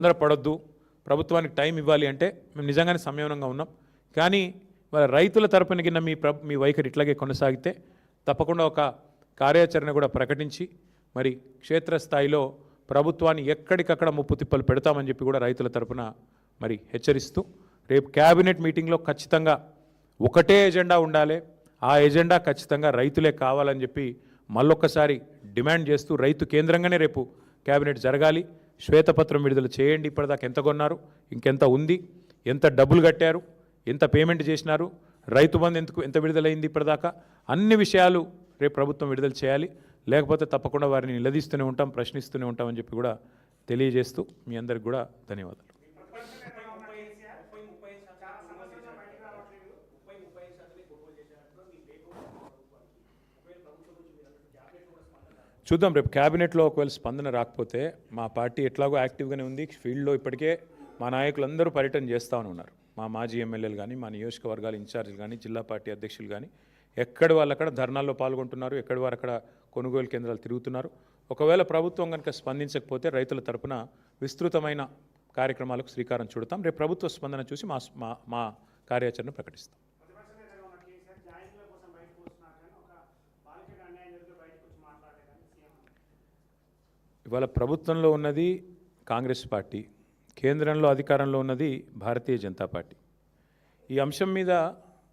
తొందరపడొద్దు, ప్రభుత్వానికి టైం ఇవ్వాలి అంటే మేము నిజంగానే సంయమనంగా ఉన్నాం. కానీ వాళ్ళ రైతుల తరపున కింద మీ వైఖరి ఇట్లాగే కొనసాగితే తప్పకుండా ఒక కార్యాచరణ కూడా ప్రకటించి మరి క్షేత్రస్థాయిలో ప్రభుత్వాన్ని ఎక్కడికక్కడ ముప్పు తిప్పలు పెడతామని చెప్పి కూడా రైతుల తరపున మరి హెచ్చరిస్తూ రేపు క్యాబినెట్ మీటింగ్లో ఖచ్చితంగా ఒకటే ఎజెండా ఉండాలి. ఆ ఎజెండా ఖచ్చితంగా రైతులే కావాలని చెప్పి మళ్ళొక్కసారి డిమాండ్ చేస్తూ రైతు కేంద్రంగానే రేపు క్యాబినెట్ జరగాలి. శ్వేతపత్రం విడుదల చేయండి. ఇప్పటిదాకా ఎంత కొన్నారు, ఇంకెంత ఉంది, ఎంత డబ్బులు కట్టారు, ఎంత పేమెంట్ చేసినారు, రైతు బంధు ఎంత విడుదలైంది ఇప్పటిదాకా, అన్ని విషయాలు రేపు ప్రభుత్వం విడుదల చేయాలి. లేకపోతే తప్పకుండా వారిని నిలదీస్తూనే ఉంటాం, ప్రశ్నిస్తూనే ఉంటామని చెప్పి కూడా తెలియజేస్తూ మీ అందరికి కూడా ధన్యవాదాలు. చూద్దాం రేపు క్యాబినెట్లో ఒకవేళ స్పందన రాకపోతే మా పార్టీ ఎట్లాగో యాక్టివ్గానే ఉంది. ఫీల్డ్లో ఇప్పటికే మా నాయకులందరూ పర్యటన చేస్తూనే ఉన్నారు. మా మాజీ ఎమ్మెల్యేలు కానీ, మా నియోజకవర్గాల ఇన్ఛార్జీలు కానీ, జిల్లా పార్టీ అధ్యక్షులు కానీ ఎక్కడి వాళ్ళు అక్కడ ధర్నాల్లో పాల్గొంటున్నారు, ఎక్కడి వారు అక్కడ కొనుగోలు కేంద్రాలు తిరుగుతున్నారు. ఒకవేళ ప్రభుత్వం కనుక స్పందించకపోతే రైతుల తరపున విస్తృతమైన కార్యక్రమాలకు శ్రీకారం చుడతాం. రేపు ప్రభుత్వ స్పందన చూసి మా కార్యాచరణ ప్రకటిస్తాం. ఇవాళ ప్రభుత్వంలో ఉన్నది కాంగ్రెస్ పార్టీ, కేంద్రంలో అధికారంలో ఉన్నది భారతీయ జనతా పార్టీ. ఈ అంశం మీద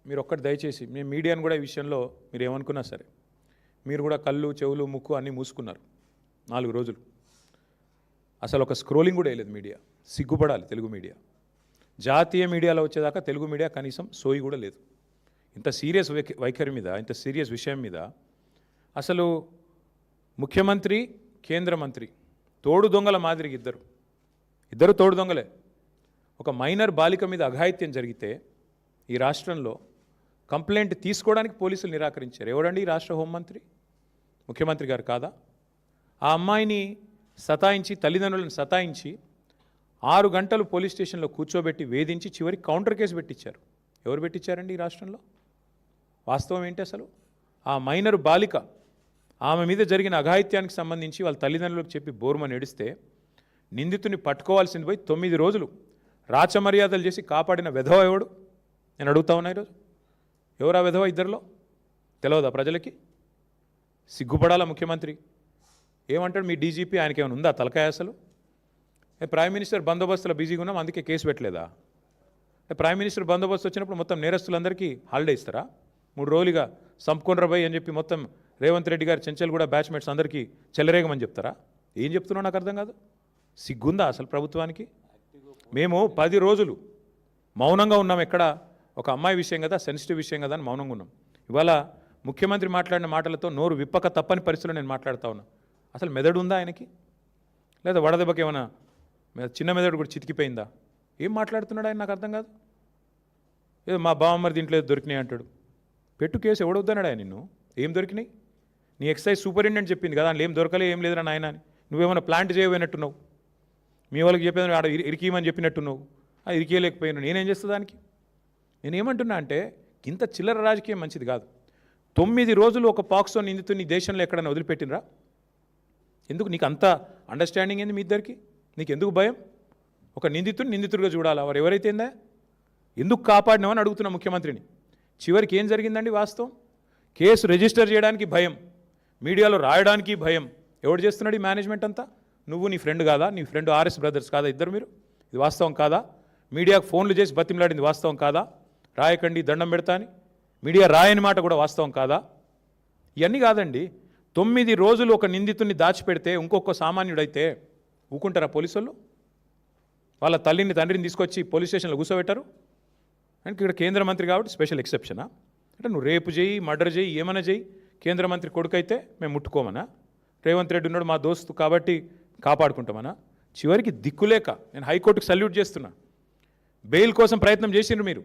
మీరు ఒక్కటి దయచేసి, మేము మీడియాను కూడా ఈ విషయంలో మీరు ఏమనుకున్నా సరే, మీరు కూడా కళ్ళు, చెవులు, ముక్కు అన్నీ మూసుకున్నారు 4 రోజులు. అసలు ఒక స్క్రోలింగ్ కూడా వేయలేదు మీడియా. సిగ్గుపడాలి తెలుగు మీడియా. జాతీయ మీడియాలో వచ్చేదాకా తెలుగు మీడియా కనీసం సోయి కూడా లేదు. ఇంత సీరియస్ వైఖరి మీద, ఇంత సీరియస్ విషయం మీద అసలు ముఖ్యమంత్రి, కేంద్ర మంత్రి తోడు దొంగల మాదిరిగా ఇద్దరు తోడు దొంగలే. ఒక మైనర్ బాలిక మీద అఘాయిత్యం జరిగితే ఈ రాష్ట్రంలో కంప్లైంట్ తీసుకోవడానికి పోలీసులు నిరాకరించారు. ఎవరండి ఈ రాష్ట్ర హోంమంత్రి? ముఖ్యమంత్రి గారు కాదా? ఆ అమ్మాయిని సతాయించి, తల్లిదండ్రులను సతాయించి 6 గంటలు పోలీస్ స్టేషన్లో కూర్చోబెట్టి వేధించి చివరికి కౌంటర్ కేసు పెట్టించారు. ఎవరు పెట్టించారండి ఈ రాష్ట్రంలో? వాస్తవం ఏంటి అసలు? ఆ మైనర్ బాలిక, ఆమె మీద జరిగిన అఘాయిత్యానికి సంబంధించి వాళ్ళ తల్లిదండ్రులకు చెప్పి బోర్మని ఏడిస్తే నిందితుని పట్టుకోవాల్సింది పోయి 9 రోజులు రాచమర్యాదలు చేసి కాపాడిన వెధవ ఎవడు? నేను అడుగుతా ఉన్నా ఈరోజు. ఎవరా వెధవ? ఇద్దరిలో తెలియదా ప్రజలకి? సిగ్గుపడాలా ముఖ్యమంత్రి? ఏమంటాడు మీ డీజీపీ? ఆయనకి ఏమైనా ఉందా తలకాయ అసలు? ప్రైమ్ మినిస్టర్ బందోబస్తులో బిజీగా ఉన్నాం అందుకే కేసు పెట్టలేదా? ప్రైమ్ మినిస్టర్ బందోబస్తు వచ్చినప్పుడు మొత్తం నేరస్తులందరికీ హాలిడే ఇస్తారా? 3 రోజులుగా సంపుకొనరాబాయ్ అని చెప్పి మొత్తం రేవంత్ రెడ్డి గారు చెంచల్ కూడా బ్యాచ్మేట్స్ అందరికీ చెలరేగమని చెప్తారా? ఏం చెప్తున్నావు నాకు అర్థం కాదు. సిగ్గుందా అసలు ప్రభుత్వానికి? మేము 10 రోజులు మౌనంగా ఉన్నాం. ఎక్కడ ఒక అమ్మాయి విషయం కదా, సెన్సిటివ్ విషయం కదా అని మౌనంగా ఉన్నాం. ఇవాళ ముఖ్యమంత్రి మాట్లాడిన మాటలతో నోరు విప్పక తప్పని పరిస్థితుల్లో నేను మాట్లాడుతూ ఉన్నా. అసలు మెదడు ఉందా ఆయనకి? లేదా వడదెబ్బకి ఏమైనా చిన్న మెదడు కూడా చితికిపోయిందా? ఏం మాట్లాడుతున్నాడు ఆయన? నాకు అర్థం కాదు. ఏదో మా బావమ్మరి దీంట్లో దొరికినాయి అంటాడు. పెట్టు కేసు, ఎవడొద్దన్నాడు ఆయన నిన్ను? ఏం దొరికినాయి? నీ ఎక్సైజ్ సూపరింటెండెంట్ చెప్పింది కదా, అందులో ఏం దొరకలే, ఏం లేదురా నాయన అని. నువ్వేమైనా ప్లాంట్ చేయబోయినట్టున్నావు, మీ వాళ్ళకి చెప్పేది ఆడ ఇరికీమని చెప్పినట్టున్నావు. అది ఇరికేయలేకపోయాను. నేనేం చేస్తా దానికి? నేనేమంటున్నా అంటే ఇంత చిల్లర రాజకీయం మంచిది కాదు. 9 రోజులు ఒక పాక్సో నిందితుని దేశంలో ఎక్కడైనా వదిలిపెట్టినరా? ఎందుకు నీకు అంత అండర్స్టాండింగ్ ఏంది మీ ఇద్దరికి? నీకు ఎందుకు భయం? ఒక నిందితుడిగా చూడాలా? వారు ఎవరైతేందా ఎందుకు కాపాడినామని అడుగుతున్నా ముఖ్యమంత్రిని. చివరికి ఏం జరిగిందండి వాస్తవం? కేసు రిజిస్టర్ చేయడానికి భయం, మీడియాలో రాయడానికి భయం. ఎవడు చేస్తున్నాడు ఈ మేనేజ్మెంట్ అంతా? నువ్వు, నీ ఫ్రెండ్ కాదా? నీ ఫ్రెండ్ ఆర్ఎస్ బ్రదర్స్ కాదా ఇద్దరు మీరు? ఇది వాస్తవం కాదా? మీడియాకు ఫోన్లు చేసి బతిమలాడింది వాస్తవం కాదా? రాయకండి, దండం పెడతా అని మీడియా రాయని మాట కూడా వాస్తవం కాదా? ఇవన్నీ కాదండి. 9 రోజులు ఒక నిందితుడిని దాచిపెడితే ఇంకొక సామాన్యుడైతే ఊకుంటారా పోలీసులు? వాళ్ళ తల్లిని, తండ్రిని తీసుకొచ్చి పోలీస్ స్టేషన్లో కూర్చోబెట్టారు. అంటే ఇక్కడ కేంద్ర మంత్రి కాబట్టి స్పెషల్ ఎక్సెప్షనా? అంటే నువ్వు రేపు చేయి, మర్డర్ చేయి, ఏమైనా చేయి, కేంద్ర మంత్రి కొడుకు అయితే మేము ముట్టుకోమనా? రేవంత్ రెడ్డి ఉన్నాడు మా దోస్తు కాబట్టి కాపాడుకుంటామనా? చివరికి దిక్కులేక నేను హైకోర్టుకు సల్యూట్ చేస్తున్నా. బెయిల్ కోసం ప్రయత్నం చేసిండ్రు మీరు,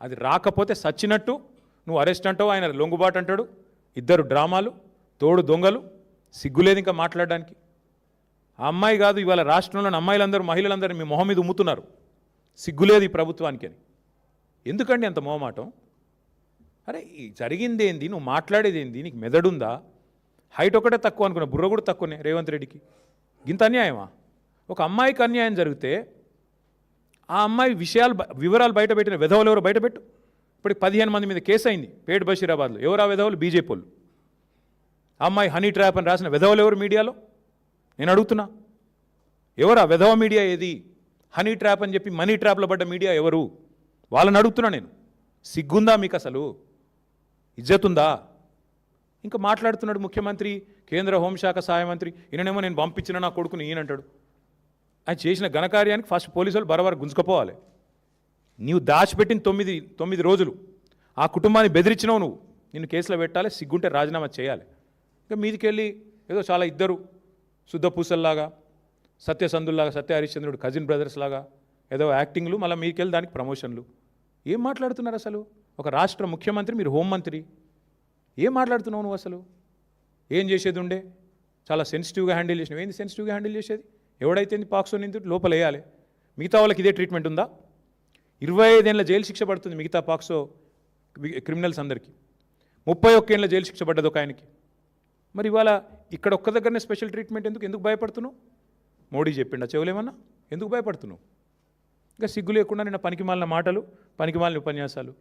అది రాకపోతే సచ్చినట్టు నువ్వు అరెస్ట్ అంటావు, ఆయన లొంగుబాటు అంటాడు. ఇద్దరు డ్రామాలు, తోడు దొంగలు. సిగ్గులేదు ఇంకా మాట్లాడడానికి. ఆ అమ్మాయి కాదు, ఇవాళ రాష్ట్రంలోని అమ్మాయిలందరూ, మహిళలందరూ మీ మొహం మీద ఉమ్ముతున్నారు. సిగ్గులేదు ఈ ప్రభుత్వానికి అని. ఎందుకండి అంత మొహమాటం? అరే జరిగింది ఏంది, నువ్వు మాట్లాడేది ఏంది, నీకు మెదడుందా? హైట్ ఒకటే తక్కువ అనుకున్నా, బుర్ర కూడా తక్కువనే రేవంత్ రెడ్డికి. ఇంత అన్యాయమా? ఒక అమ్మాయికి అన్యాయం జరిగితే ఆ అమ్మాయి వివరాలు బయటపెట్టిన విధవలు ఎవరు బయటపెట్టు. ఇప్పటికి 15 మంది మీద కేసు అయింది పేట్ బషీరాబాద్లో. ఎవరు ఆ విధవలు? బీజేపీ వాళ్ళు. ఆ అమ్మాయి హనీ ట్రాప్ అని రాసిన విధవలు ఎవరు మీడియాలో? నేను అడుగుతున్నా, ఎవరు ఆ విధవ మీడియా? ఏది హనీ ట్రాప్ అని చెప్పి మనీ ట్రాప్లో పడ్డ మీడియా ఎవరు? వాళ్ళని అడుగుతున్నా నేను. సిగ్గుందా మీకు? అసలు ఇజ్జతుందా? ఇంకా మాట్లాడుతున్నాడు ముఖ్యమంత్రి, కేంద్ర హోంశాఖ సహాయ మంత్రి. ఈయననేమో నేను పంపించిన నా కొడుకుని ఈయనంటాడు. ఆయన చేసిన ఘనకార్యానికి ఫస్ట్ పోలీసులు బరబర గుంజుకపోవాలి. నీవు దాచిపెట్టిన తొమ్మిది రోజులు ఆ కుటుంబాన్ని బెదిరించినావు నువ్వు. నిన్ను కేసులో పెట్టాలి, సిగ్గుంటే రాజీనామా చేయాలి. ఇంకా మీదికెళ్ళి ఏదో చాలా ఇద్దరు శుద్ధపూసల్లాగా, సత్యసంధుల్లాగా, సత్య హరిశ్చంద్రుడు కజిన్ బ్రదర్స్ లాగా ఏదో యాక్టింగ్లు, మళ్ళీ మీదికెళ్ళి దానికి ప్రమోషన్లు. ఏం మాట్లాడుతున్నారు అసలు? ఒక రాష్ట్ర ముఖ్యమంత్రి, మీరు హోంమంత్రి, ఏం మాట్లాడుతున్నావు నువ్వు? అసలు ఏం చేసేది ఉండే? చాలా సెన్సిటివ్గా హ్యాండిల్ చేసినావు. ఏంది సెన్సిటివ్గా హ్యాండిల్ చేసేది? ఎవడైతే పాక్సో నిందితుడు లోపల వేయాలి. మిగతా వాళ్ళకి ఇదే ట్రీట్మెంట్ ఉందా? 25 ఏళ్ళ జైలు శిక్ష పడుతుంది మిగతా పాక్సో క్రిమినల్స్ అందరికీ. 31 ఏళ్ళ జైలు శిక్ష పడ్డది ఒక ఆయనకి. మరి ఇవాళ ఇక్కడ ఒక్క దగ్గరనే స్పెషల్ ట్రీట్మెంట్ ఎందుకు భయపడుతున్నావు? మోడీ చెప్పిండా చెవులేమన్నా? ఎందుకు భయపడుతున్నావు? ఇంకా సిగ్గు లేకుండా నిన్న పనికిమాలిన మాటలు, పనికిమాలిన ఉపన్యాసాలు.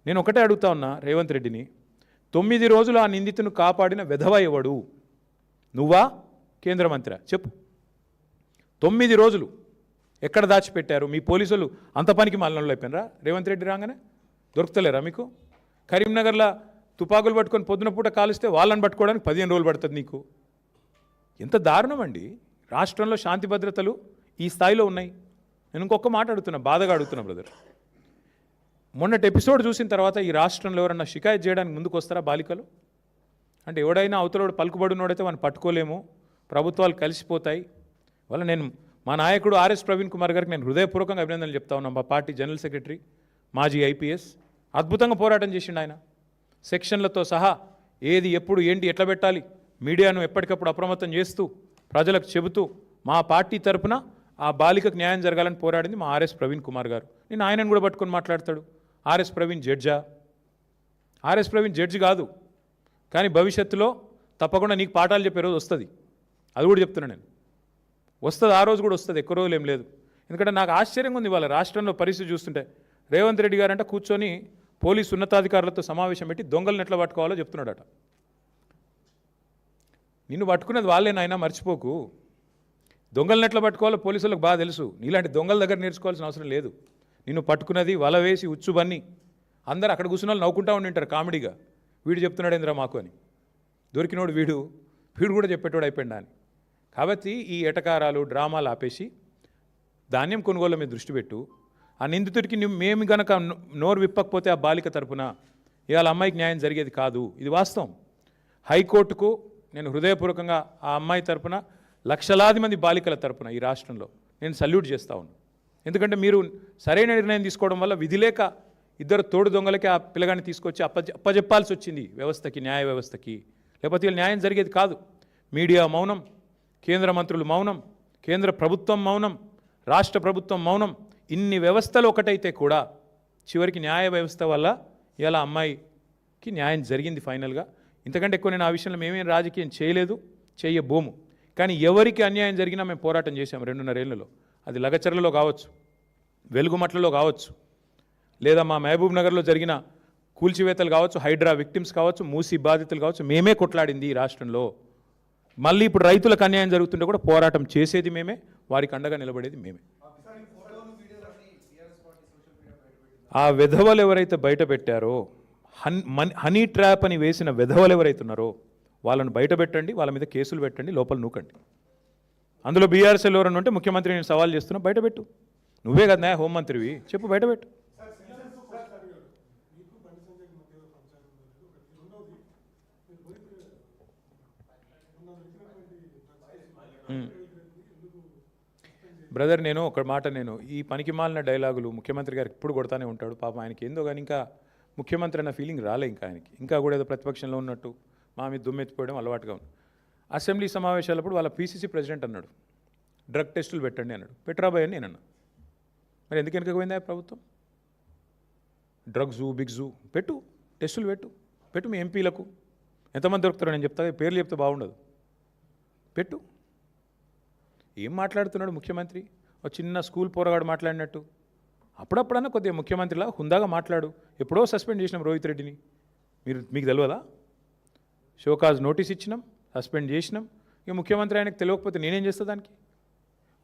నేను ఒకటే అడుగుతా ఉన్నా రేవంత్ రెడ్డిని, 9 రోజులు ఆ నిందితును కాపాడిన వెధవ ఎవడు? నువ్వా, కేంద్ర మంత్రి? చెప్పు. 9 రోజులు ఎక్కడ దాచిపెట్టారు? మీ పోలీసులు అంత పనికి మాలినోళ్ళు అయిపోయినరా? రేవంత్ రెడ్డి రాగానే దొరుకుతలేరా మీకు? కరీంనగర్లో తుపాకులు పట్టుకొని పొద్దున పూట కాలిస్తే వాళ్ళని పట్టుకోవడానికి 15 రోజులు పడుతుంది నీకు. ఎంత దారుణం అండి! రాష్ట్రంలో శాంతి భద్రతలు ఈ స్థాయిలో ఉన్నాయి. నేను ఇంకొక మాట అడుగుతున్నా, బాధగా అడుగుతున్నా బ్రదర్. మొన్నటి ఎపిసోడ్ చూసిన తర్వాత ఈ రాష్ట్రంలో ఎవరన్నా షికాయత్ చేయడానికి ముందుకు వస్తారా బాలికలు? అంటే ఎవడైనా అవతలోడు పలుకుబడినోడైతే వాడిని పట్టుకోలేము, ప్రభుత్వాలు కలిసిపోతాయి. వల్ల నేను మా నాయకుడు ఆర్ఎస్ ప్రవీణ్ కుమార్ గారికి నేను హృదయపూర్వకంగా అభినందనలు చెప్తా ఉన్నాను. మా పార్టీ జనరల్ సెక్రటరీ, మాజీ ఐపీఎస్, అద్భుతంగా పోరాటం చేసిండు ఆయన. సెక్షన్లతో సహా ఏది ఎప్పుడు ఏంటి ఎట్లా పెట్టాలి, మీడియాను ఎప్పటికప్పుడు అప్రమత్తం చేస్తూ ప్రజలకు చెబుతూ మా పార్టీ తరపున ఆ బాలికకు న్యాయం జరగాలని పోరాడింది మా ఆర్ఎస్ ప్రవీణ్ కుమార్ గారు. నేను ఆయనను కూడా పట్టుకొని మాట్లాడతాడు. ఆర్ఎస్ ప్రవీణ్ జడ్జా? ఆర్ఎస్ ప్రవీణ్ జడ్జి కాదు, కానీ భవిష్యత్తులో తప్పకుండా నీకు పాఠాలు చెప్పే రోజు వస్తుంది. అది కూడా చెప్తున్నాను నేను. వస్తుంది, ఆ రోజు కూడా వస్తుంది, ఎక్కువ రోజులు ఏం లేదు. ఎందుకంటే నాకు ఆశ్చర్యంగా ఉంది ఇవాళ రాష్ట్రంలో పరిస్థితి చూస్తుంటే. రేవంత్ రెడ్డి గారంటే కూర్చొని పోలీసు ఉన్నతాధికారులతో సమావేశం పెట్టి దొంగలను ఎట్లా పట్టుకోవాలో చెప్తున్నాడట. నిన్ను పట్టుకున్నది వాళ్ళేనాయనా, మర్చిపోకు. దొంగలను ఎట్లా పట్టుకోవాలో పోలీసులకు బాగా తెలుసు. నీలాంటి దొంగల దగ్గర నేర్చుకోవాల్సిన అవసరం లేదు. నిన్ను పట్టుకున్నది వల వేసి ఉచ్చుబన్ని అందరూ అక్కడ కూర్చున్న వాళ్ళు నవ్వుకుంటా ఉండింటారు కామెడీగా, వీడు చెప్తున్నాడేంద్రా మాకు అని. దొరికినోడు వీడు కూడా చెప్పేటోడు అయిపోయిందా అని. కాబట్టి ఈ ఎటకారాలు డ్రామాలు ఆపేసి ధాన్యం కొనుగోలు మీద దృష్టి పెట్టు. ఆ నిందితుడికి మేము గనక నోరు విప్పకపోతే ఆ బాలిక తరపున ఇవాళ అమ్మాయికి న్యాయం జరిగేది కాదు. ఇది వాస్తవం. హైకోర్టుకు నేను హృదయపూర్వకంగా ఆ అమ్మాయి తరపున, లక్షలాది మంది బాలికల తరపున ఈ రాష్ట్రంలో నేను సల్యూట్ చేస్తా ఉన్నాను. ఎందుకంటే మీరు సరైన నిర్ణయం తీసుకోవడం వల్ల విధి లేక ఇద్దరు తోడు దొంగలకి ఆ పిల్లగాన్ని తీసుకొచ్చి అప్పజెప్పాల్సి వచ్చింది వ్యవస్థకి, న్యాయ వ్యవస్థకి. లేకపోతే వీళ్ళు న్యాయం జరిగేది కాదు. మీడియా మౌనం, కేంద్ర మంత్రులు మౌనం, కేంద్ర ప్రభుత్వం మౌనం, రాష్ట్ర ప్రభుత్వం మౌనం. ఇన్ని వ్యవస్థలు ఒకటైతే కూడా చివరికి న్యాయ వ్యవస్థ వల్ల ఇలా అమ్మాయికి న్యాయం జరిగింది ఫైనల్గా. ఇంతకంటే ఎక్కువ నేను ఆ విషయంలో మేమేం రాజకీయం చేయలేదు, చేయబోము. కానీ ఎవరికి అన్యాయం జరిగినా మేము పోరాటం చేశాము 2.5 ఏళ్లలో. అది లగచర్లలో కావచ్చు, వెలుగుమట్లలో కావచ్చు, లేదా మా మహబూబ్ నగర్లో జరిగిన కూల్చివేతలు కావచ్చు, హైడ్రా విక్టిమ్స్ కావచ్చు, మూసీ బాధితులు కావచ్చు. మేమే కొట్లాడింది ఈ రాష్ట్రంలో. మళ్ళీ ఇప్పుడు రైతులకు అన్యాయం జరుగుతుంటే కూడా పోరాటం చేసేది మేమే, వారికి అండగా నిలబడేది మేమే. ఆ విధవలు ఎవరైతే బయట పెట్టారో, హనీ ట్రాప్ అని వేసిన విధవలు ఎవరైతే ఉన్నారో వాళ్ళను బయట పెట్టండి, వాళ్ళ మీద కేసులు పెట్టండి, లోపల నూకండి. అందులో బీఆర్ఎస్ఎల్ ఎవరన్నా ఉంటే ముఖ్యమంత్రి నేను సవాల్ చేస్తున్నా, బయటపెట్టు. నువ్వే కదా న్యాయ హోంమంత్రివి, చెప్పు, బయటపెట్టు. బ్రదర్, నేను ఒక మాట, నేను ఈ పనికి మాలిన డైలాగులు ముఖ్యమంత్రి గారికి ఇప్పుడు కొడతానే ఉంటాడు. పాపం ఆయనకి ఏందో కానీ ఇంకా ముఖ్యమంత్రి అన్న ఫీలింగ్ రాలే ఇంకా ఆయనకి. ఇంకా కూడా ఏదో ప్రతిపక్షంలో ఉన్నట్టు మా మీద దుమ్మెత్తిపోవడం అలవాటుగా ఉంది. అసెంబ్లీ సమావేశాలప్పుడు వాళ్ళ పీసీసీ ప్రెసిడెంట్ అన్నాడు, డ్రగ్ టెస్టులు పెట్టండి అన్నాడు. పెట్టరాబాయ్ అని నేను అన్నా. మరి ఎందుకు వెనకపోయిందా ప్రభుత్వం? డ్రగ్స్ బిగ్జు పెట్టు, టెస్టులు పెట్టు మీ ఎంపీలకు. ఎంతమంది దొరుకుతారో నేను చెప్తా, పేర్లు చెప్తే బాగుండదు. పెట్టు. ఏం మాట్లాడుతున్నాడు ముఖ్యమంత్రి? ఒక చిన్న స్కూల్ పోరగాడు మాట్లాడినట్టు. అప్పుడప్పుడన్నా కొద్దిగా ముఖ్యమంత్రిలా హుందాగా మాట్లాడు. ఎప్పుడో సస్పెండ్ చేసినాం రోహిత్ రెడ్డిని, మీకు తెలియదా? షోకాజ్ నోటీస్ ఇచ్చినాం, సస్పెండ్ చేసినాం. ఇక ముఖ్యమంత్రి ఆయనకు తెలియకపోతే నేనేం చేస్తా దానికి?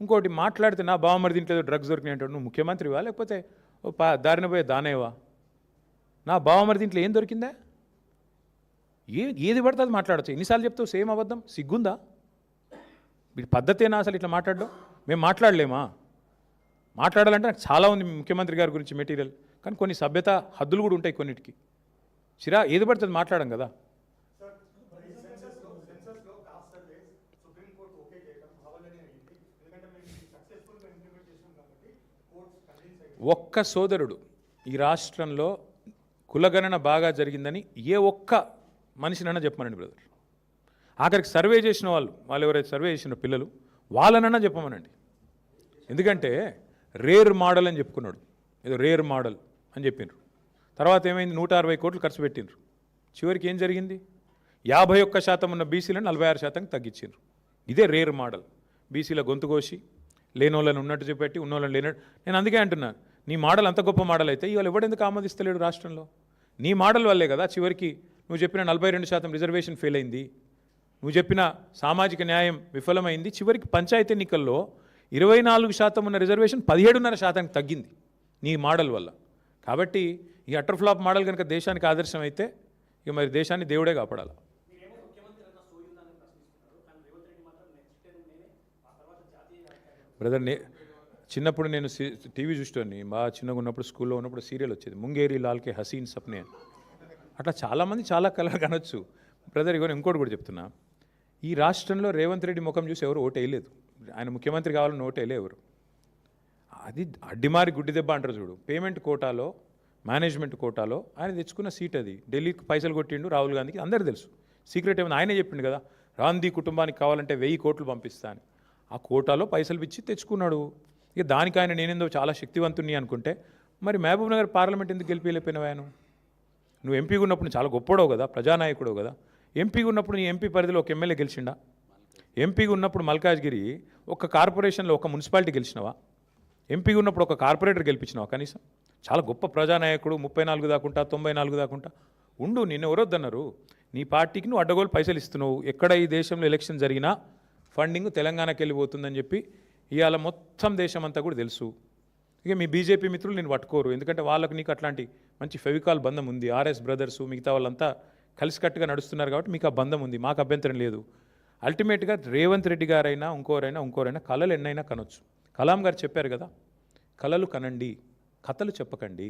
ఇంకోటి మాట్లాడితే నా బావమరిది ఇంట్లో డ్రగ్స్ దొరికినాయి అంటాడు. నువ్వు ముఖ్యమంత్రివా లేకపోతే దారిన పోయే దానేవా? నా బావమరిది ఇంట్లో ఏం దొరికిందా? ఏది పడితే అది మాట్లాడచ్చు. ఎన్నిసార్లు చెప్తావు సేమ్ అబద్ధం? సిగ్గుందా? వీడి పద్ధతేనా అసలు ఇట్లా మాట్లాడడం? మేము మాట్లాడలేమా? మాట్లాడాలంటే నాకు చాలా ఉంది ముఖ్యమంత్రి గారి గురించి మెటీరియల్, కానీ కొన్ని సభ్యత హద్దులు కూడా ఉంటాయి కొన్నిటికి. ఏది పడుతుంది మాట్లాడడం కదా. ఒక్క సోదరుడు ఈ రాష్ట్రంలో కులగణన బాగా జరిగిందని ఏ ఒక్క మనిషినన్నా చెప్పమనండి బ్రదర్. ఆఖరికి సర్వే చేసిన వాళ్ళు ఎవరైతే సర్వే చేసిన పిల్లలు వాళ్ళనన్నా చెప్పమనండి. ఎందుకంటే రేర్ మోడల్ అని చెప్పుకున్నాడు, ఏదో రేర్ మోడల్ అని చెప్పిండ్రు. తర్వాత ఏమైంది? 160 కోట్లు ఖర్చు పెట్టిండ్రు. చివరికి ఏం జరిగింది? 51% ఉన్న బీసీలను 46% తగ్గించిండ్రు. ఇదే రేర్ మోడల్. బీసీల గొంతు కోసి లేనోళ్ళని ఉన్నట్టు చెప్పి ఉన్నోళ్ళని లేనట్టు. నేను అందుకే అంటున్నాను, నీ మోడల్ అంత గొప్ప మోడల్ అయితే ఇవాళ ఎవడెందుకు ఆమోదిస్తలేడు రాష్ట్రంలో? నీ మోడల్ వల్లే కదా చివరికి నువ్వు చెప్పిన 42% రిజర్వేషన్ ఫెయిల్ అయింది, నువ్వు చెప్పిన సామాజిక న్యాయం విఫలమైంది. చివరికి పంచాయతీ ఎన్నికల్లో 24% ఉన్న రిజర్వేషన్ 17.5% తగ్గింది నీ మోడల్ వల్ల. కాబట్టి ఈ అటర్ ఫ్లాప్ మోడల్ కనుక దేశానికి ఆదర్శం అయితే ఇక మరి దేశాన్ని దేవుడే కాపాడాలి. బ్రదర్, చిన్నప్పుడు నేను టీవీ చూస్తాను, బాగా చిన్నగా ఉన్నప్పుడు స్కూల్లో ఉన్నప్పుడు సీరియల్ వచ్చేది ముంగేరి లాల్కే హసీన్ సప్నే. అట్లా చాలామంది చాలా కలర్ కనొచ్చు బ్రదర్. ఇగో ఇంకోటి కూడా చెప్తున్నా, ఈ రాష్ట్రంలో రేవంత్ రెడ్డి ముఖం చూసి ఎవరు ఓటు వేయలేదు. ఆయన ముఖ్యమంత్రి కావాలని ఓటు వేయలే ఎవరు. అది అడ్డిమారి గుడ్డి దెబ్బ అంటారు చూడు. పేమెంట్ కోటాలో, మేనేజ్మెంట్ కోటాలో ఆయన తెచ్చుకున్న సీట్ అది. ఢిల్లీకి పైసలు కొట్టిండు రాహుల్ గాంధీకి, అందరూ తెలుసు. సీక్రెట్ ఏమైనా ఆయనే చెప్పిండు కదా, గాంధీ కుటుంబానికి కావాలంటే 1000 కోట్లు పంపిస్తా అని. ఆ కోటాలో పైసలు ఇచ్చి తెచ్చుకున్నాడు. ఇక దానికి ఆయన నేనేందో చాలా శక్తివంతుని అనుకుంటే మరి మహబూబ్ నగర్ పార్లమెంట్ ఎందుకు గెలిపిలేకపోయినావు? ఆయన నువ్వు ఎంపీగా ఉన్నప్పుడు చాలా గొప్పడవు కదా, ప్రజానాయకుడు కదా. ఎంపీగా ఉన్నప్పుడు నీ ఎంపీ పరిధిలో ఒక ఎమ్మెల్యే గెలిచిండా? ఎంపీగా ఉన్నప్పుడు మల్కాజ్గిరి ఒక కార్పొరేషన్లో ఒక మున్సిపాలిటీ గెలిచినవా? ఎంపీగా ఉన్నప్పుడు ఒక కార్పొరేటర్ గెలిపించినావా కనీసం? చాలా గొప్ప ప్రజానాయకుడు, 34 దాకుంటా 94 దాకుంటా ఉండు. నిన్ను ఎవరొద్దన్నారు? నీ పార్టీకి నువ్వు అడ్డగోలు పైసలు ఇస్తున్నావు. ఎక్కడ ఈ దేశంలో ఎలక్షన్ జరిగినా ఫండింగ్ తెలంగాణకి వెళ్ళిపోతుందని చెప్పి ఇవాళ మొత్తం దేశం అంతా కూడా తెలుసు. ఇక మీ బీజేపీ మిత్రులు నేను పట్టుకోరు, ఎందుకంటే వాళ్ళకు నీకు అట్లాంటి మంచి ఫెవికాల్ బంధం ఉంది. ఆర్ఎస్ బ్రదర్సు మిగతా వాళ్ళంతా కలిసికట్టుగా నడుస్తున్నారు కాబట్టి మీకు ఆ బంధం ఉంది, మాకు అభ్యంతరం లేదు. అల్టిమేట్గా రేవంత్ రెడ్డి గారైనా ఇంకోరైనా కళలు ఎన్నైనా కనొచ్చు. కలాం గారు చెప్పారు కదా, కళలు కనండి, కథలు చెప్పకండి.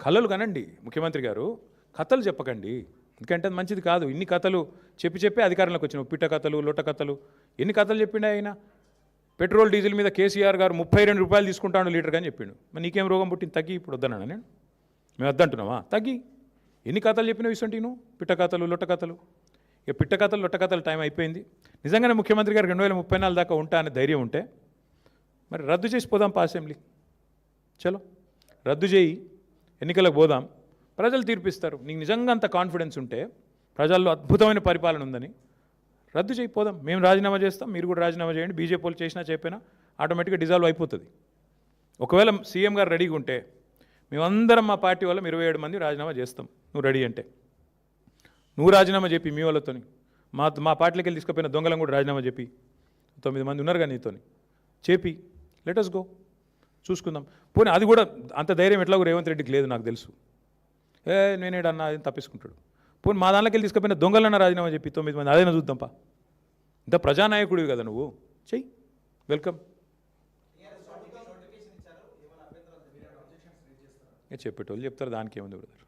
కళలు కనండి ముఖ్యమంత్రి గారు, కథలు చెప్పకండి. ఎందుకంటే అది మంచిది కాదు. ఇన్ని కథలు చెప్పి అధికారంలోకి వచ్చినావు. పిట్ట కథలు, లొట్ట కథలు, ఎన్ని కథలు చెప్పిండే ఆయన. పెట్రోల్ డీజిల్ మీద కేసీఆర్ గారు 32 రూపాయలు తీసుకుంటాను లీటర్ అని చెప్పిండు. మరి నీకేం రోగం పుట్టింది? తగ్గి ఇప్పుడు వద్దన్నా నేను, మేము వద్దంటున్నావా? తగ్గి. ఎన్ని కథలు చెప్పినావు ఇసంటి నువ్వు? పిట్ట కథలు, లొట్ట కథలు. ఇక పిట్ట కథలు, లొట్ట కథలు టైం అయిపోయింది. నిజంగానే ముఖ్యమంత్రి గారు 2034 దాకా ఉంటా అనే ధైర్యం ఉంటే మరి రద్దు చేసి పోదాం అసెంబ్లీ. చలో రద్దు చేయి, ఎన్నికలకు పోదాం, ప్రజలు తీర్పిస్తారు. నీకు నిజంగా అంత కాన్ఫిడెన్స్ ఉంటే, ప్రజల్లో అద్భుతమైన పరిపాలన ఉందని, రద్దు చేయిపోదాం. మేము రాజీనామా చేస్తాం, మీరు కూడా రాజీనామా చేయండి. బీజేపీ వాళ్ళు చేసినా చెప్పినా ఆటోమేటిక్గా డిజాల్వ్ అయిపోతుంది. ఒకవేళ సీఎం గారు రెడీగా ఉంటే మేమందరం మా పార్టీ వాళ్ళం 27 మంది రాజీనామా చేస్తాం. నువ్వు రెడీ అంటే నువ్వు రాజీనామా చెప్పి మీ వాళ్ళతో, మా పార్టీలోకి వెళ్ళి తీసుకుపోయిన దొంగలను కూడా రాజీనామా చెప్పి, 9 మంది ఉన్నారు కానీ నీతోని చెప్పి లెటస్ గో, చూసుకుందాం. పోనీ అది కూడా అంత ధైర్యం ఎట్లాగో రేవంత్ రెడ్డికి లేదు నాకు తెలుసు. నేనేడన్నా అది తప్పించుకుంటాడు. పోనీ మా దాంట్లోకి వెళ్ళి తీసుకుపోయిన దొంగలన్నా రాజీనామా చెప్పి 9 మంది అదైనా చూద్దాంపా. ఇంత ప్రజానాయకుడివి కదా నువ్వు, చెయ్యి, వెల్కమ్. చెప్పేటోళ్ళు చెప్తారు, దానికి ఏముంది బ్రదర్.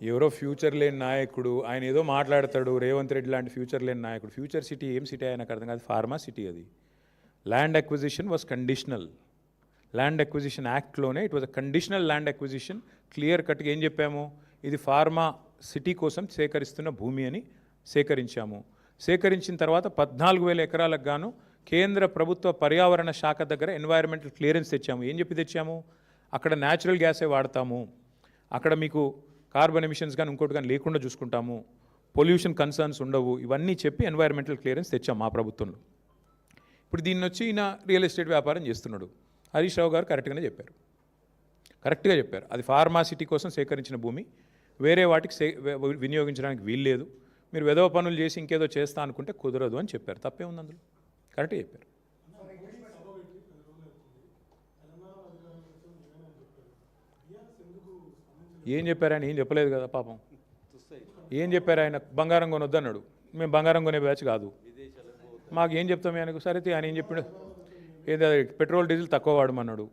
ఎవరో ఫ్యూచర్ లేని నాయకుడు ఆయన ఏదో మాట్లాడతాడు. రేవంత్ రెడ్డి లాంటి ఫ్యూచర్ లేని నాయకుడు. ఫ్యూచర్ సిటీ ఏం సిటీ ఆయనకు అర్థం కాదు. ఫార్మా సిటీ అది. Land acquisition was conditional. Land acquisition యాక్ట్లోనే it was a conditional land acquisition. Clear కట్గా ఏం చెప్పాము, ఇది ఫార్మా సిటీ కోసం సేకరిస్తున్న భూమి అని సేకరించాము. సేకరించిన తర్వాత 14,000 ఎకరాలకు గాను కేంద్ర ప్రభుత్వ పర్యావరణ శాఖ దగ్గర ఎన్వైరన్మెంటల్ క్లియరెన్స్ తెచ్చాము. ఏం చెప్పి తెచ్చాము, అక్కడ న్యాచురల్ గ్యాసే వాడతాము, అక్కడ మీకు కార్బన్ ఎమిషన్స్ కానీ ఇంకోటి కానీ లేకుండా చూసుకుంటాము, పొల్యూషన్ కన్సర్న్స్ ఉండవు, ఇవన్నీ చెప్పి ఎన్వైరన్మెంటల్ క్లియరెన్స్ తెచ్చాం మా ప్రభుత్వంలో. ఇప్పుడు దీన్ని వచ్చి ఈయన రియల్ ఎస్టేట్ వ్యాపారం చేస్తున్నాడు. హరీష్ రావు గారు కరెక్ట్గా చెప్పారు. అది ఫార్మాసిటీ కోసం సేకరించిన భూమి, వేరే వాటికి వినియోగించడానికి వీల్లేదు. మీరు వెధవ పనులు చేసి ఇంకేదో చేస్తా అనుకుంటే కుదరదు అని చెప్పారు. తప్పే ఉంది అందులో? కరెక్ట్గా చెప్పారు. ఏం చెప్పారు ఆయన? ఏం చెప్పలేదు కదా పాపం. ఏం చెప్పారు ఆయన? బంగారం కొనొద్దు అన్నాడు. మేము బంగారం కొనే బ్యాచ్ కాదు, మాకు ఏం చెప్తాం ఆయనకు? సరే ఆయన ఏం చెప్పాడు? ఏదో పెట్రోల్ డీజిల్ తక్కువ వాడమన్నాడు.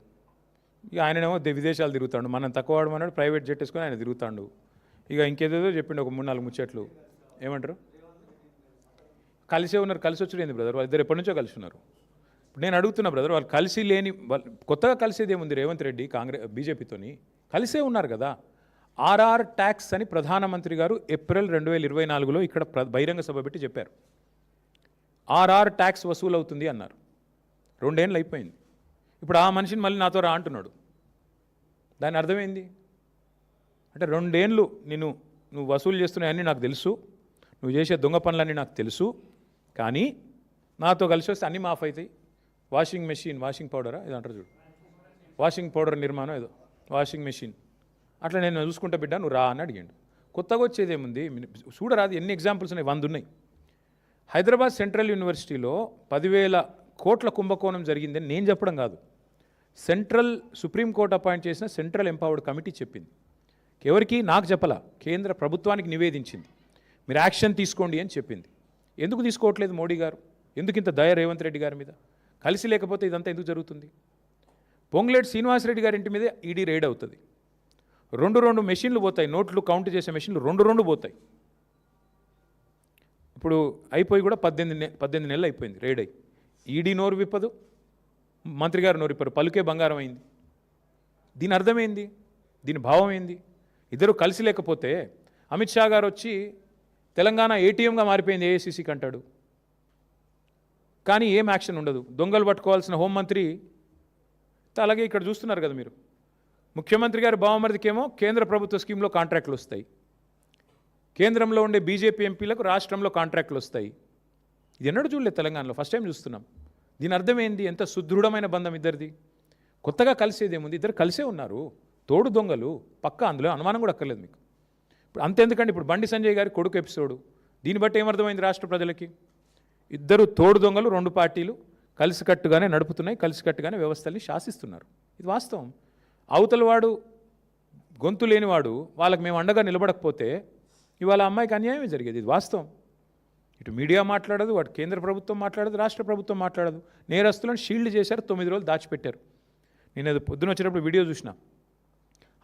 ఇక ఆయననేమో విదేశాలు తిరుగుతాడు, మనం తక్కువ వాడమన్నాడు, ప్రైవేట్ జెట్ వేసుకొని ఆయన తిరుగుతాడు. ఇక ఇంకేదేదో చెప్పిండు, ఒక 3-4 ముచ్చట్లు. ఏమంటారు? కలిసే ఉన్నారు. కలిసి వచ్చాడు ఏంది బ్రదర్? వాళ్ళిద్దరు ఎప్పటి నుంచో కలిసి ఉన్నారు. నేను అడుగుతున్నా బ్రదర్, వాళ్ళు కలిసి లేని, కొత్తగా కలిసేది ఏముంది? రేవంత్ రెడ్డి బీజేపీతోని కలిసే ఉన్నారు కదా. ఆర్ఆర్ ట్యాక్స్ అని ప్రధానమంత్రి గారు ఏప్రిల్ 2024లో ఇక్కడ బహిరంగ సభ పెట్టి చెప్పారు. ఆర్ఆర్ ట్యాక్స్ వసూలు అవుతుంది అన్నారు. 2 ఏళ్ళు అయిపోయింది. ఇప్పుడు ఆ మనిషిని మళ్ళీ నాతో రా అంటున్నాడు. దాని అర్థమైంది అంటే 2 ఏళ్ళు నువ్వు వసూలు చేస్తున్నాయన్నీ నాకు తెలుసు, నువ్వు చేసే దొంగ పనులన్నీ నాకు తెలుసు, కానీ నాతో కలిసి వస్తే అన్నీ మాఫ్ అవుతాయి. వాషింగ్ పౌడరా ఇది అంటారు చూడు, వాషింగ్ పౌడర్ నిర్మాణం ఏదో వాషింగ్ మెషిన్, అట్లా నేను చూసుకుంటా బిడ్డ, నువ్వు రా అని అడిగాడు. కొత్తగా వచ్చేదేముంది? చూడరాదు, ఎన్ని ఎగ్జాంపుల్స్ ఉన్నాయి, 100 ఉన్నాయి. హైదరాబాద్ సెంట్రల్ యూనివర్సిటీలో 10,000 కోట్ల కుంభకోణం జరిగిందని నేను చెప్పడం కాదు, సుప్రీంకోర్టు అపాయింట్ చేసిన సెంట్రల్ ఎంపవర్డ్ కమిటీ చెప్పింది. ఎవరికి? నాకు చెప్పలా, కేంద్ర ప్రభుత్వానికి నివేదించింది. మీరు యాక్షన్ తీసుకోండి అని చెప్పింది. ఎందుకు తీసుకోవట్లేదు మోడీ గారు? ఎందుకు ఇంత దయ రేవంత్ రెడ్డి గారి మీద? కలిసి లేకపోతే ఇదంతా ఎందుకు జరుగుతుంది? పొంగులేటి శ్రీనివాసరెడ్డి గారి ఇంటి మీద ఈడీ రైడ్ అవుతుంది. 2 మెషిన్లు పోతాయి, నోట్లు కౌంట్ చేసే మెషిన్లు 2 పోతాయి. ఇప్పుడు అయిపోయి కూడా 18 నెలలు అయిపోయింది రైడ్ అయ్యి. ఈడీ నోరు విప్పదు, మంత్రి గారు నోరు విప్పరు, పలుకే బంగారం అయింది. దీని అర్థమైంది? దీని భావం ఏంది? ఇద్దరు కలిసి లేకపోతే అమిత్ షా గారు వచ్చి తెలంగాణ ఏటీఎంగా మారిపోయింది ఏఐసీసీకి అంటాడు, కానీ ఏం యాక్షన్ ఉండదు. దొంగలు పట్టుకోవాల్సిన హోంమంత్రి అలాగే ఇక్కడ చూస్తున్నారు కదా మీరు. ముఖ్యమంత్రి గారి బావమరిదికేమో కేంద్ర ప్రభుత్వ స్కీమ్లో కాంట్రాక్టులు వస్తాయి, కేంద్రంలో ఉండే బీజేపీ ఎంపీలకు రాష్ట్రంలో కాంట్రాక్టులు వస్తాయి. ఇది ఎన్నడూ చూడలేదు తెలంగాణలో, ఫస్ట్ టైం చూస్తున్నాం. దీని అర్థమైంది? ఎంత సుదృఢమైన బంధం ఇద్దరిది. కొత్తగా కలిసేదేముంది? ఇద్దరు కలిసే ఉన్నారు, తోడు దొంగలు పక్క, అందులో అనుమానం కూడా అక్కర్లేదు మీకు. ఇప్పుడు అంతెందుకండి, ఇప్పుడు బండి సంజయ్ గారి కొడుకు ఎపిసోడు, దీన్ని బట్టి ఏమర్థమైంది రాష్ట్ర ప్రజలకి? ఇద్దరు తోడు దొంగలు, 2 పార్టీలు కలిసికట్టుగానే నడుపుతున్నాయి, కలిసికట్టుగానే వ్యవస్థల్ని శాసిస్తున్నారు. ఇది వాస్తవం. అవతల వాడు గొంతు లేనివాడు, వాళ్ళకి మేము అండగా నిలబడకపోతే ఇవాళ అమ్మాయికి అన్యాయమే జరిగేది. ఇది వాస్తవం. ఇటు మీడియా మాట్లాడదు, వాడు కేంద్ర ప్రభుత్వం మాట్లాడదు, రాష్ట్ర ప్రభుత్వం మాట్లాడదు. నేరస్తులను షీల్డ్ చేశారు, 9 రోజులు దాచిపెట్టారు. నేను అది పొద్దున వచ్చేటప్పుడు వీడియో చూసిన.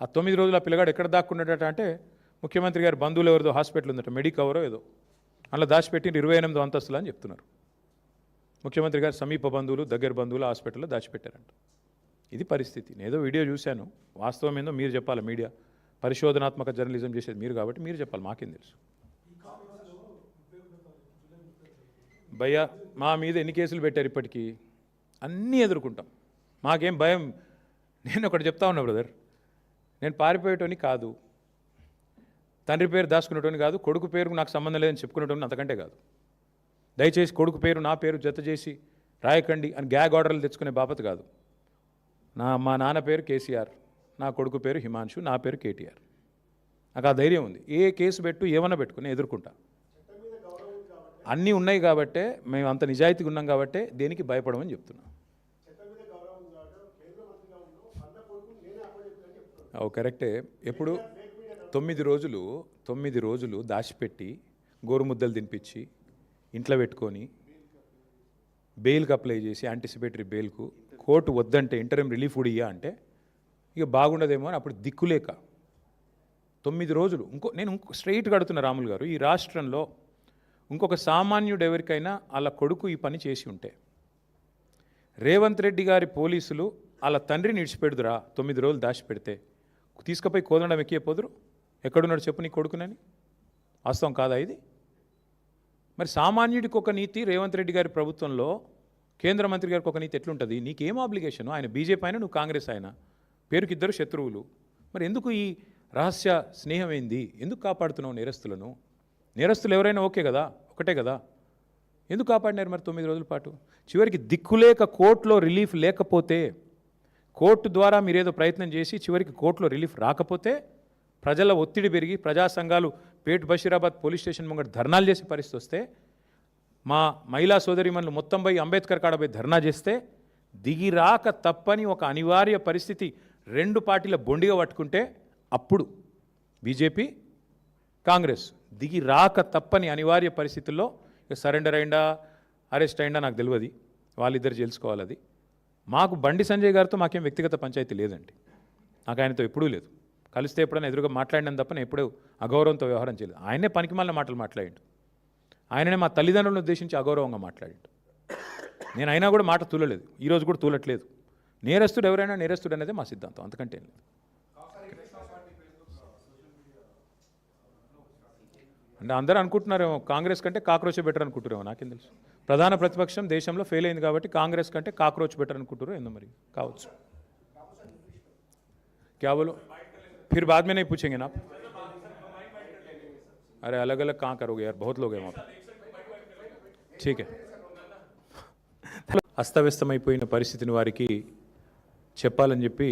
ఆ 9 రోజులు ఆ పిల్లగాడు ఎక్కడ దాక్కున్నాడట అంటే, ముఖ్యమంత్రి గారి బంధువులు ఎవరిదో హాస్పిటల్ ఉందట, మెడికవరో ఏదో, అందులో దాచిపెట్టి 28వ అంతస్తులు అని చెప్తున్నారు. ముఖ్యమంత్రి గారు సమీప బంధువులు, దగ్గర బంధువులు హాస్పిటల్లో దాచిపెట్టారంట. ఇది పరిస్థితి. నేనేదో వీడియో చూశాను, వాస్తవం ఏందో మీరు చెప్పాలి. మీడియా పరిశోధనాత్మక జర్నలిజం చేసేది మీరు కాబట్టి మీరు చెప్పాలి, మాకేం తెలుసు. భయ్యా, మా మీద ఎన్ని కేసులు పెట్టారు ఇప్పటికీ? అన్నీ ఎదుర్కొంటాం, మాకేం భయం. నేను ఒకటి చెప్తా ఉన్నా బ్రదర్, నేను పారిపోయేటోని కాదు, తండ్రి పేరు దాచుకునేటోని కాదు, కొడుకు పేరు నాకు సంబంధం లేదని చెప్పుకునేటోని అంతకంటే కాదు. దయచేసి కొడుకు పేరు నా పేరు జత చేసి రాయకండి అని గ్యాగ్ ఆర్డర్లు తెచ్చుకునే బాపత కాదు. మా నాన్న పేరు కేసీఆర్, నా కొడుకు పేరు హిమాంశు, నా పేరు కేటీఆర్. నాకు ఆ ధైర్యం ఉంది. ఏ కేసు పెట్టు ఏమన్నా పెట్టుకుని ఎదుర్కొంటా. అన్నీ ఉన్నాయి కాబట్టే, మేము అంత నిజాయితీగా ఉన్నాం కాబట్టే దేనికి భయపడమని చెప్తున్నాం. అవు కరెక్టే. ఎప్పుడు 9 రోజులు దాచిపెట్టి గోరుముద్దలు తినిపించి ఇంట్లో పెట్టుకొని బెయిల్కి అప్లై చేసి యాంటిసిపేటరీ బెయిల్కు కోర్టు వద్దంటే ఇంటరిమ్ రిలీఫ్ కూడా ఇయ్యా అంటే ఇక బాగుండదేమో అని అప్పుడు దిక్కులేక 9 రోజులు. నేను స్ట్రైట్గా అడుగుతున్న రాములు గారు, ఈ రాష్ట్రంలో ఇంకొక సామాన్యుడు ఎవరికైనా వాళ్ళ కొడుకు ఈ పని చేసి ఉంటే, రేవంత్ రెడ్డి గారి పోలీసులు వాళ్ళ తండ్రిని ఇడిచిపెడుదురా 9 రోజులు దాచిపెడితే? తీసుకుపోయి కోదండం ఎక్కిపోదురు? ఎక్కడున్నాడు చెప్పు నీ కొడుకునని? వాస్తవం కాదా ఇది? మరి సామాన్యుడికి ఒక నీతి రేవంత్ రెడ్డి గారి ప్రభుత్వంలో, కేంద్ర మంత్రి గారికి ఒక నీతి ఎట్లుంటుంది? నీకేం ఆబ్లిగేషన్? ఆయన బీజేపీ అయినా, నువ్వు కాంగ్రెస్ అయినా, పేరుకి ఇద్దరు శత్రువులు. మరి ఎందుకు ఈ రహస్య స్నేహం ఏంది? ఎందుకు కాపాడుతున్నావు నేరస్తులను? నేరస్తులు ఎవరైనా ఓకే కదా, ఒకటే కదా. ఎందుకు కాపాడినారు మరి 9 రోజుల పాటు? చివరికి దిక్కులేక కోర్టులో రిలీఫ్ లేకపోతే, కోర్టు ద్వారా మీరేదో ప్రయత్నం చేసి చివరికి కోర్టులో రిలీఫ్ రాకపోతే ప్రజల ఒత్తిడి పెరిగి ప్రజా సంఘాలు పేట్ బషీరాబాద్ పోలీస్ స్టేషన్ ముంగట ధర్నాలు చేసే పరిస్థితి వస్తే, మా మహిళా సోదరిమణులు మొత్తం పోయి అంబేద్కర్ కాడ పోయి ధర్నా చేస్తే దిగి రాక తప్పని ఒక అనివార్య పరిస్థితి 2 పార్టీల బొండిగా పట్టుకుంటే అప్పుడు బీజేపీ కాంగ్రెస్ దిగి రాక తప్పని అనివార్య పరిస్థితుల్లో సరెండర్ అయిందా అరెస్ట్ అయిందా నాకు తెలియదు, వాళ్ళిద్దరు తెలుసుకోవాలి. అది మాకు బండి సంజయ్ గారితో మాకేం వ్యక్తిగత పంచాయతీ లేదండి, నాకు ఆయనతో ఎప్పుడూ లేదు. కలిస్తే ఎప్పుడైనా ఎదురుగా మాట్లాడినాను తప్ప నేను ఎప్పుడూ అగౌరవంతో వ్యవహారం చేయలేదు. ఆయనే పనికిమాలిన మాటలు మాట్లాడిండు, ఆయననే మా తల్లిదండ్రులను ఉద్దేశించి అగౌరవంగా మాట్లాడిండు. నేను అయినా కూడా మాట తూలలేదు, ఈరోజు కూడా తూలట్లేదు. నేరస్తుడు ఎవరైనా నేరస్తుడు అనేది మా సిద్ధాంతం, అంతకంటే ఏం లేదు. అంటే అందరూ అనుకుంటున్నారేమో కాంగ్రెస్ కంటే కాక్రోచ్ బెటర్ అనుకుంటారేమో, నాకేం తెలుసు. ప్రధాన ప్రతిపక్షం దేశంలో ఫెయిల్ అయింది కాబట్టి కాంగ్రెస్ కంటే కాక్రోచ్ బెటర్ అనుకుంటారు, ఏందో మరి కావచ్చు. क्या बोलो, फिर बाद में नहीं पूछेंगे ना आप? अरे अलग अलग कहाँ करोगे यार, बहुत लोग हैं वहाँ पे. ठीक है. అస్తవ్యస్తమైపోయిన పరిస్థితిని వారికి చెప్పాలని చెప్పి